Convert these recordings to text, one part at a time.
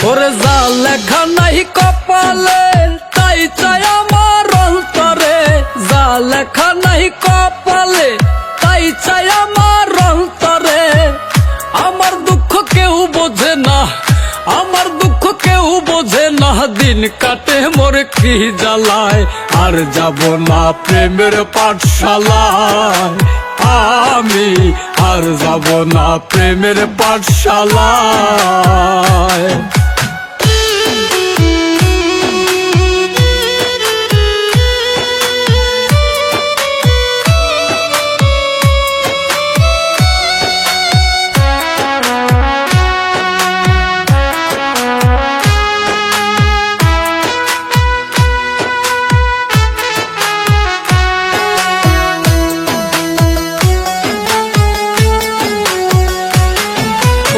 ওরে যা লেখা নাই কপালে তাই চাই আমার অন্তরে, যা লেখা নাই কপালে তাই চাই আমার অন্তরে। আমার দুঃখ কেউ বোঝে না, আমার দুঃখ কেউ বোঝে না, দিন কাটে মোর কি জ্বালায়। আর যাব না প্রেমের পাঠশালায় আমি, আর যাব না প্রেমের পাঠশালায়।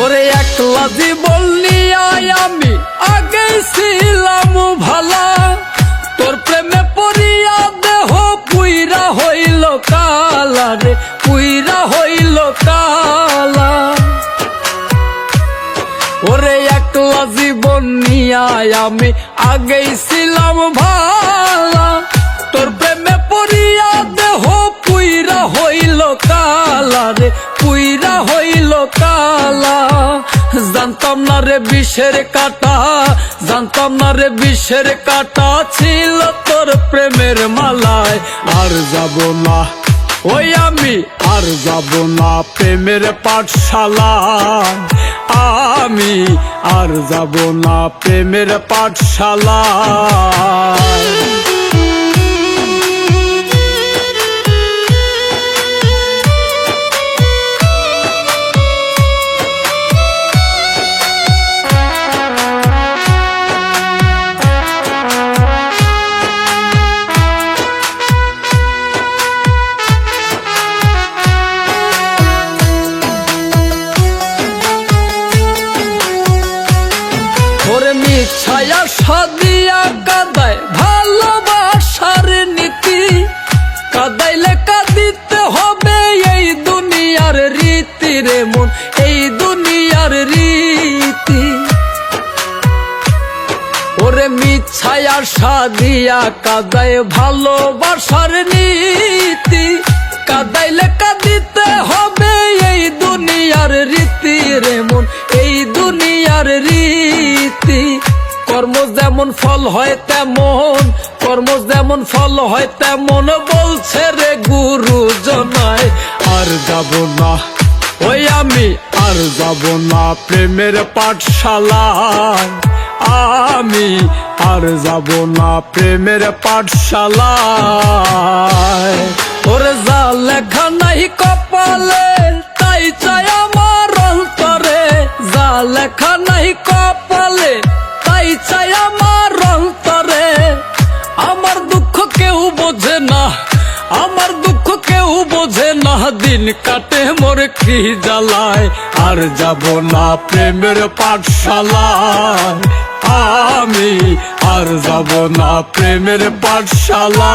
ওরে একলা জীবন নিয়ে আমি আগেই ছিলাম ভালা, তোর প্রেমে পড়িয়া দেহ পুইরা হইল কালা রে, পুইরা হইল কালা। ওরে একলা জীবন নিয়ে আমি আগেই ছিলাম ভালা, তোর প্রেমে পড়িয়া দেহ পুইরা হইল কালা রে, পুইরা হইল কালা। জানতাম না রে বিষের কাটা, জানতাম না রে বিষের কাটা ছিল তোর প্রেমের মালায়। আর যাব না ওই আমি, আর যাব না প্রেমের পাঠশালায় আমি, আর যাব না প্রেমের পাঠশালায়। ওরে মিছায়া সাদিয়া কাদায় ভালোবাসার নীতি, কাদাইলে কাঁদিতে হবে এই দুনিয়ার রীতি রে মন, এই দুনিয়ার রীতি। ওরে মিছায়া সাদিয়া কাদায় ভালোবাসার নীতি, কাদাইলে কাঁদিতে হবে এই দুনিয়ার রীতি রে মন, এই দুনিয়ার রীতি। কর্ম যেমন ফল হয় তেমন, কর্ম যেমন ফল হয় তেমন বলছে রে গুরুজনায়। আর যাব না ওই আমি, আর যাব না প্রেমের পাঠশালায় আমি, আর যাব না প্রেমের পাঠশালায়। ওরে যা লেখা নাই কপালে তাই চাই আমার অন্তরে, যা লেখা নাই কপালে তাই চাই আমার অন্তরে। আমার দুঃখ কেউ বোঝে না, আমার দুঃখ কেউ বোঝে না, দিন কাটে মোর কি জ্বালায়। আর যাব না প্রেমের পাঠশালায় আমি, আর যাব না প্রেমের পাঠশালায়।